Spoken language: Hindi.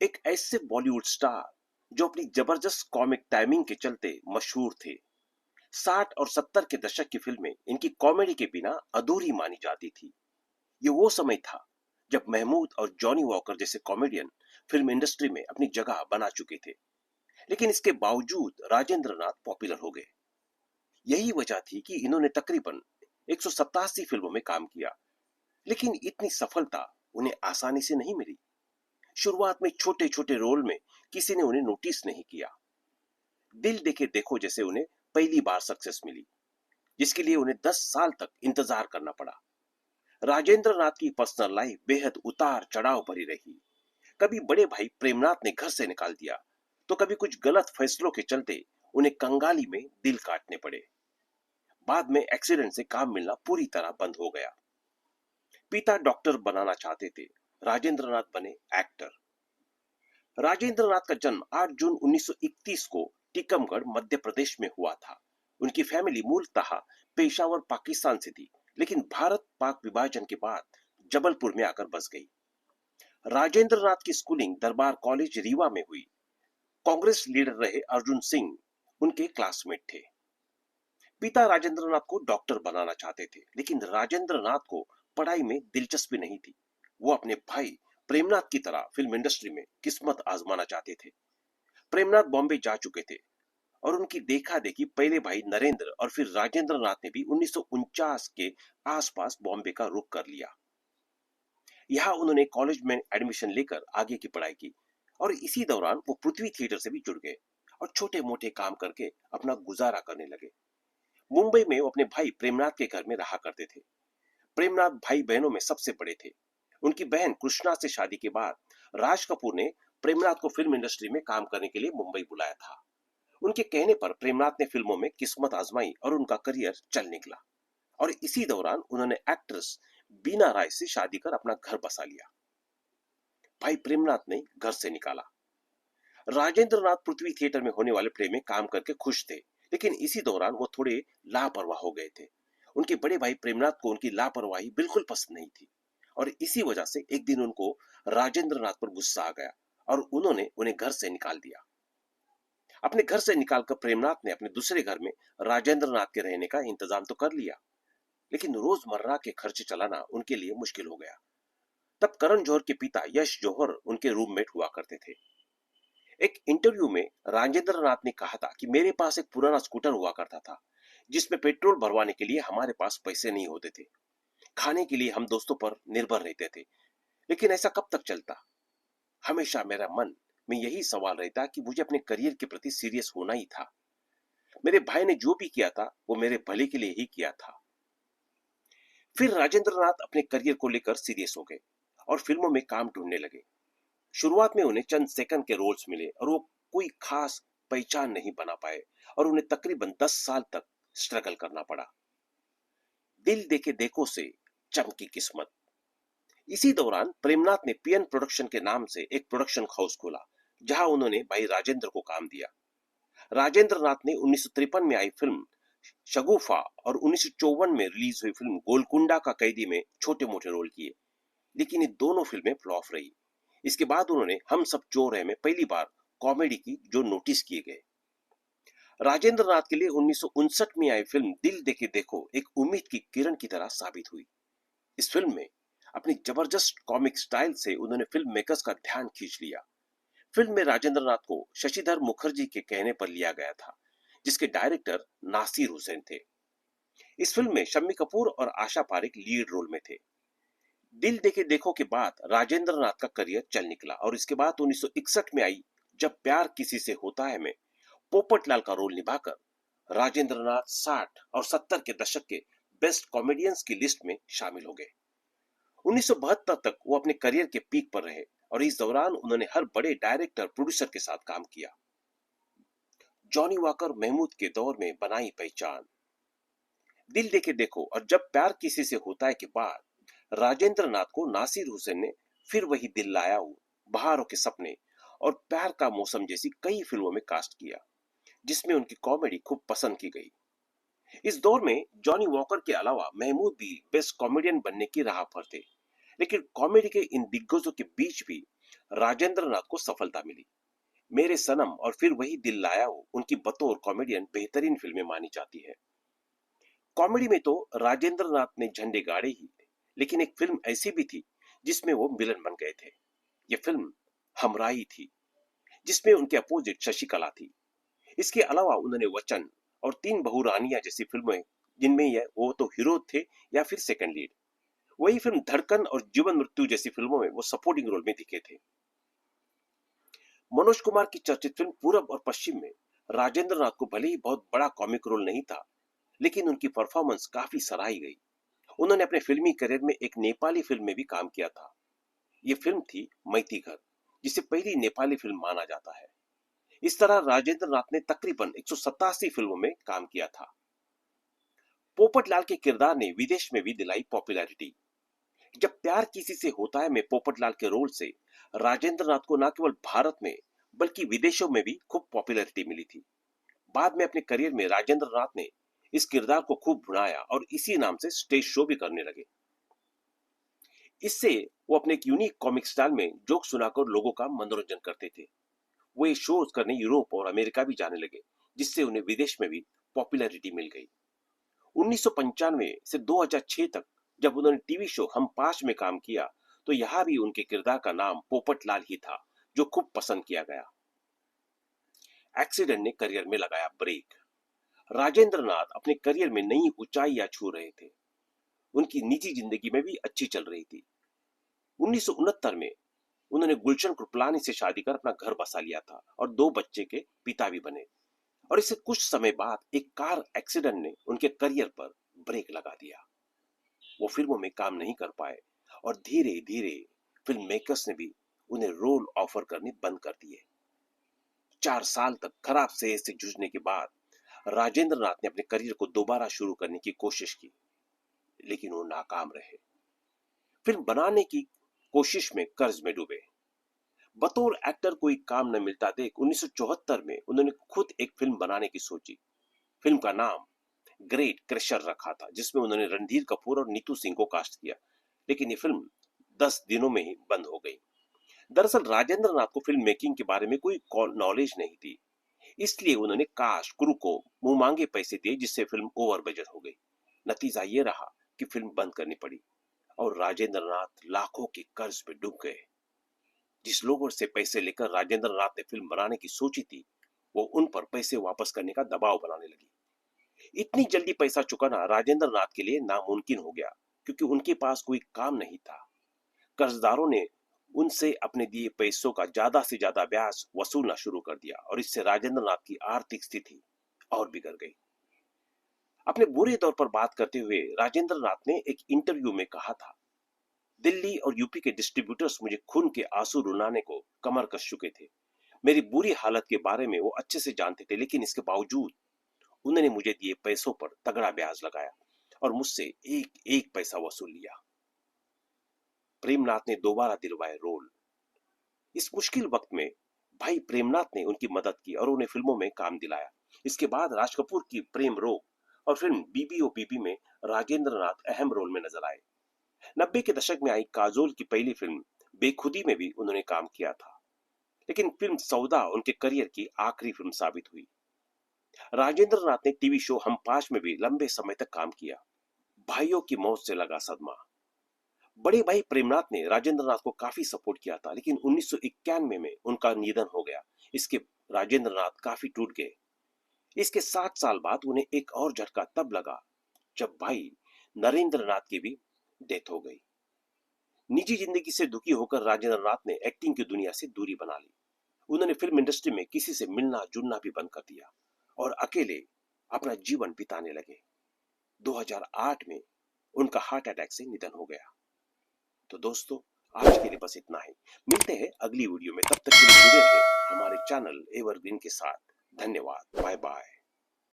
एक ऐसे बॉलीवुड स्टार जो अपनी जबरदस्त कॉमिक टाइमिंग के चलते मशहूर थे। 60 और 70 के दशक की फिल्में इनकी कॉमेडी के बिना अधूरी मानी जाती थी। ये वो समय था जब महमूद और जॉनी वॉकर जैसे कॉमेडियन फिल्म इंडस्ट्री में अपनी जगह बना चुके थे, लेकिन इसके बावजूद राजेंद्र नाथ पॉपुलर हो गए। यही वजह थी कि इन्होंने तकरीबन 187 फिल्मों में काम किया, लेकिन इतनी सफलता उन्हें आसानी से नहीं मिली। शुरुआत में छोटे छोटे रोल में किसी ने उन्हें नोटिस नहीं किया। दिल देखे देखो जैसे उन्हें पहली बार सक्सेस मिली, जिसके लिए उन्हें 10 साल तक इंतजार करना पड़ा। राजेंद्र नाथ की पर्सनल लाइफ बेहद उतार चढ़ाव भरी रही। कभी बड़े भाई प्रेमनाथ ने घर से निकाल दिया, तो कभी कुछ गलत फैसलों के चलते उन्हें कंगाली में दिल काटने पड़े। बाद में एक्सीडेंट से काम मिलना पूरी तरह बंद हो गया। पिता डॉक्टर बनाना चाहते थे, राजेंद्र नाथ बने एक्टर। राजेंद्र नाथ का जन्म 8 जून 1931 को टीकमगढ़ मध्य प्रदेश में हुआ था। उनकी फैमिली मूलतः पेशावर पाकिस्तान से थी, लेकिन भारत पाक विभाजन के बाद जबलपुर में आकर बस गई। राजेंद्र नाथ की स्कूलिंग दरबार कॉलेज रीवा में हुई। कांग्रेस लीडर रहे अर्जुन सिंह उनके क्लासमेट थे। पिता राजेंद्र नाथ को डॉक्टर बनाना चाहते थे, लेकिन राजेंद्र नाथ को पढ़ाई में दिलचस्पी नहीं थी। वो अपने भाई प्रेमनाथ की तरह फिल्म इंडस्ट्री में किस्मत आजमाना चाहते थे। प्रेमनाथ बॉम्बे जा चुके थे और उनकी देखा देखी पहले भाई नरेंद्र और फिर राजेंद्र नाथ ने भी 1949 के आसपास बॉम्बे का रुख कर लिया। यहाँ उन्होंने कॉलेज में एडमिशन लेकर आगे की पढ़ाई की और इसी दौरान वो पृथ्वी थिएटर से भी जुड़ गए और छोटे मोटे काम करके अपना गुजारा करने लगे। मुंबई में वो अपने भाई प्रेमनाथ के घर में रहा करते थे। प्रेमनाथ भाई बहनों में सबसे बड़े थे। उनकी बहन कृष्णा से शादी के बाद राज कपूर ने प्रेमनाथ को फिल्म इंडस्ट्री में काम करने के लिए मुंबई बुलाया था। उनके कहने पर प्रेमनाथ ने फिल्मों में किस्मत आजमाई और उनका करियर चल निकला। और इसी दौरान उन्होंने एक्ट्रेस बीना राय से शादी कर अपना घर बसा लिया। भाई प्रेमनाथ ने घर से निकाला। राजेंद्र नाथ पृथ्वी थिएटर में होने वाले प्ले में काम करके खुश थे, लेकिन इसी दौरान वो थोड़े लापरवाह हो गए थे। उनके बड़े भाई प्रेमनाथ को उनकी लापरवाही बिल्कुल पसंद नहीं थी और इसी वजह से एक दिन उनको राजेंद्र नाथ पर गुस्सा आ गया और उन्होंने उन्हें घर से निकाल दिया। अपने घर से निकालकर प्रेमनाथ ने अपने दूसरे घर में राजेंद्र नाथ के रहने का इंतजाम तो कर लिया, लेकिन रोजमर्रा के खर्चे चलाना उनके लिए मुश्किल हो गया। तब करण जौहर के पिता यश जौहर उनके रूममेट हुआ करते थे। एक इंटरव्यू में राजेंद्र नाथ ने कहा था कि मेरे पास एक पुराना स्कूटर हुआ करता था, जिसमें पेट्रोल भरवाने के लिए हमारे पास पैसे नहीं होते थे। खाने के लिए हम दोस्तों पर निर्भर रहते थे, लेकिन ऐसा कब तक चलता। हमेशा मेरा मन में यही सवाल रहता कि मुझे अपने करियर के प्रति सीरियस होना ही था। मेरे भाई ने जो भी किया था वो मेरे भले के लिए ही किया था। फिर राजेंद्र नाथ अपने करियर को लेकर सीरियस हो गए और फिल्मों में काम ढूंढने लगे। शुरुआत में उन्हें चंद सेकंड के रोल्स मिले और वो कोई खास पहचान नहीं बना पाए और उन्हें तकरीबन 10 साल तक स्ट्रगल करना पड़ा। दिल देके देखो से चमकी किस्मत। इसी दौरान प्रेमनाथ ने पीएन प्रोडक्शन के नाम से एक प्रोडक्शन हाउस खोला, जहां उन्होंने भाई राजेंद्र को काम दिया। राजेंद्र नाथ ने 1953 में आई फिल्म शगुफा और 1954 में रिलीज हुई फिल्म गोलकुंडा का कैदी में छोटे मोटे रोल किए, लेकिन ये दोनों फिल्में फ्लॉप रही। इसके बाद उन्होंने हम सब चोर हैं में पहली बार कॉमेडी की जो नोटिस किए गए। राजेंद्र नाथ के लिए 1959 में आई फिल्म दिल देके देखो एक उम्मीद की किरण की तरह साबित हुई। इस फिल्म में अपनी जबरदस्त कॉमिक स्टाइल से उन्होंने फिल्म मेकर्स का ध्यान खींच लिया। फिल्म में राजेंद्र नाथ को शशिधर मुखर्जी के कहने पर लिया गया था, जिसके डायरेक्टर नासिर हुसैन थे। इस फिल्म में शम्मी कपूर और आशा पारेख लीड रोल में थे। दिल देके देखो के बाद राजेंद्र नाथ का करियर चल निकला और इसके बाद 1961 में आई जब प्यार किसी से होता है में पोपटलाल का रोल निभाकर राजेंद्र नाथ 60 और 70 के दशक के बेस्ट कॉमेडियंस की लिस्ट में शामिल हो गए। 1972 तक वो अपने करियर के पीक पर रहे और इस दौरान उन्होंने हर बड़े डायरेक्टर प्रोड्यूसर के साथ काम किया। जॉनी वॉकर महमूद के दौर में बनाई पहचान। दिल देके देखो और जब प्यार किसी से होता है के बाद राजेंद्र नाथ को नासिर हुसैन ने फिर वही दिल लाया हूं, बहारों के सपने और प्यार का मौसम जैसी कई फिल्मों में कास्ट किया, जिसमें उनकी कॉमेडी खूब पसंद की गई। इस दौर में जॉनी वॉकर के अलावा महमूद भी बेस्ट कॉमेडियन बनने की राह पर थे, लेकिन कॉमेडी के इन दिग्गजों के बीच भी राजेंद्र नाथ को सफलता मिली। मेरे सनम और फिर वही दिल लाया हो उनकी बतौर कॉमेडियन बेहतरीन फिल्में मानी जाती है। कॉमेडी में तो राजेंद्र नाथ ने झंडे गाड़े ही थे, लेकिन एक फिल्म ऐसी भी थी जिसमें वो विलन बन गए थे। ये फिल्म हमराही थी, जिसमें उनके अपोजिट शशिकला थी। इसके अलावा उन्होंने वचन और तीन बहू रानियां जैसी फिल्में, जिनमें यह वो तो हीरो थे या फिर सेकंड लीड। वही फिल्म धड़कन और जीवन मृत्यु जैसी फिल्मों में वो सपोर्टिंग रोल में दिखे थे। मनोज कुमार की चर्चित फिल्म पूरब और पश्चिम में राजेंद्र नाथ को भले ही बहुत बड़ा कॉमिक रोल नहीं था, लेकिन उनकी परफॉर्मेंस काफी सराही गई। उन्होंने अपने फिल्मी करियर में एक नेपाली फिल्म में भी काम किया था। ये फिल्म थी मैती घर, जिसे पहली नेपाली फिल्म माना जाता है। इस तरह राजेंद्र नाथ ने तकरीबन 187 फिल्मों में काम किया था। पोपटलाल के किरदार ने विदेश में भी दिलाई पॉपुलैरिटी। जब प्यार किसी से होता है में पोपटलाल के रोल से राजेंद्र नाथ को न केवल भारत में बल्कि विदेशों में भी खूब पॉपुलैरिटी मिली थी। बाद में अपने करियर में राजेंद्र नाथ ने इस किरदार को खूब भुनाया और इसी नाम से स्टेज शो भी करने लगे। इससे वो अपने एक यूनिक कॉमिक स्टाइल में जोक सुनाकर लोगों का मनोरंजन करते थे। वो ये शोज करने यूरोप और अमेरिका भी जाने लगे, जिससे उन्हें विदेश में भी पॉपुलैरिटी मिल गई। 1995 से 2006 तक जब उन्होंने टीवी शो हम पांच में काम किया, तो यहां भी उनके किरदार का नाम पोपटलाल ही था, जो खूब पसंद किया गया। एक्सीडेंट ने करियर में लगाया ब्रेक। राजेंद्र नाथ अपने करियर में नई ऊंचाइयां छू रहे थे। उनकी निजी जिंदगी में भी अच्छी चल रही थी। 1969 में उन्होंने गुलशन कृपलानी से शादी कर अपना घर बसा लिया था और दो बच्चे के पिता भी बने। और इससे कुछ समय बाद एक कार एक्सीडेंट ने उनके करियर पर ब्रेक लगा दिया। वो फिल्मों में काम नहीं कर पाए और धीरे धीरे फिल्म मेकर्स ने भी उन्हें रोल ऑफर करने बंद कर दिए। 4 साल तक खराब सेहत से जूझने के बाद राजेंद्र नाथ ने अपने करियर को दोबारा शुरू करने की कोशिश की, लेकिन वो नाकाम रहे। फिल्म बनाने की कोशिश में कर्ज में डूबे। बतौर एक्टर कोई काम न मिलता देख 1974 में उन्होंने खुद एक फिल्म बनाने की सोची। फिल्म का नाम ग्रेट क्रशर रखा था, जिसमें उन्होंने रणधीर कपूर और नीतू सिंह को कास्ट किया, लेकिन ये फिल्म 10 दिनों में ही बंद हो गई। दरअसल राजेंद्र नाथ को फिल्म मेकिंग के बारे में कोई नॉलेज नहीं थी, इसलिए उन्होंने कास्ट क्रू को मुंह मांगे पैसे दिए, जिससे फिल्म ओवर बजट हो गई। नतीजा ये रहा कि फिल्म बंद करनी पड़ी और राजेंद्र नाथ लाखों के कर्ज में डूब गए। जिस लोगों से पैसे लेकर राजेंद्र नाथ ने फिल्म बनाने की सोची थी, वो उन पर पैसे वापस करने का दबाव बनाने लगी। इतनी जल्दी पैसा चुकाना राजेंद्र नाथ के लिए नामुमकिन हो गया, क्योंकि उनके पास कोई काम नहीं था। कर्जदारों ने उनसे अपने दिए पैसों का ज्यादा से ज्यादा ब्याज वसूलना शुरू कर दिया और इससे राजेंद्र नाथ की आर्थिक स्थिति और बिगड़ गई। अपने बुरे दौर पर बात करते हुए राजेंद्र नाथ ने एक इंटरव्यू में कहा था, दिल्ली और यूपी के डिस्ट्रीब्यूटर्स मुझे खून के आंसू रुलाने को कमर कस चुके थे। मेरी बुरी हालत के बारे में वो अच्छे से जानते थे, लेकिन इसके बावजूद उन्होंने मुझे दिए पैसों पर तगड़ा ब्याज लगाया और मुझसे एक एक पैसा वसूल लिया। प्रेमनाथ ने दोबारा दिलवाए रोल। इस मुश्किल वक्त में भाई प्रेमनाथ ने उनकी मदद की और उन्हें फिल्मों में काम दिलाया। इसके बाद राज कपूर की प्रेम रोग और फिल्म बीबी ओ बीबी में राजेंद्र नाथ अहम रोल में नजर आए। 90 के दशक में आई काजोल की पहली फिल्म बेखुदी में भी उन्होंने काम किया था, लेकिन फिल्म सौदा उनके करियर की आखिरी फिल्म साबित हुई। राजेंद्र नाथ ने टीवी शो हम पांच में भी लंबे समय तक काम किया। भाइयों की मौत से लगा सदमा। बड़े भाई प्रेमनाथ ने राजेंद्र नाथ को काफी सपोर्ट किया था, लेकिन 1991 में उनका निधन हो गया। इसके राजेंद्र नाथ काफी टूट गए। इसके 7 साल बाद उन्हें एक और झटका तब लगा जब भाई नरेंद्र नाथ की भी डेथ हो गई। निजी जिंदगी से दुखी होकर राजेंद्र नाथ ने एक्टिंग की दुनिया से दूरी बना ली। उन्होंने फिल्म इंडस्ट्री में किसी से मिलना जुलना भी बंद कर दिया और अकेले अपना जीवन बिताने लगे। 2008 में उनका हार्ट अटैक से निधन हो गया। तो दोस्तों, आज के लिए बस इतना ही। मिलते हैं अगली वीडियो में, तब तक के लिए जुड़े रहे हमारे चैनल एवरग्रीन के साथ। धन्यवाद। Bye bye.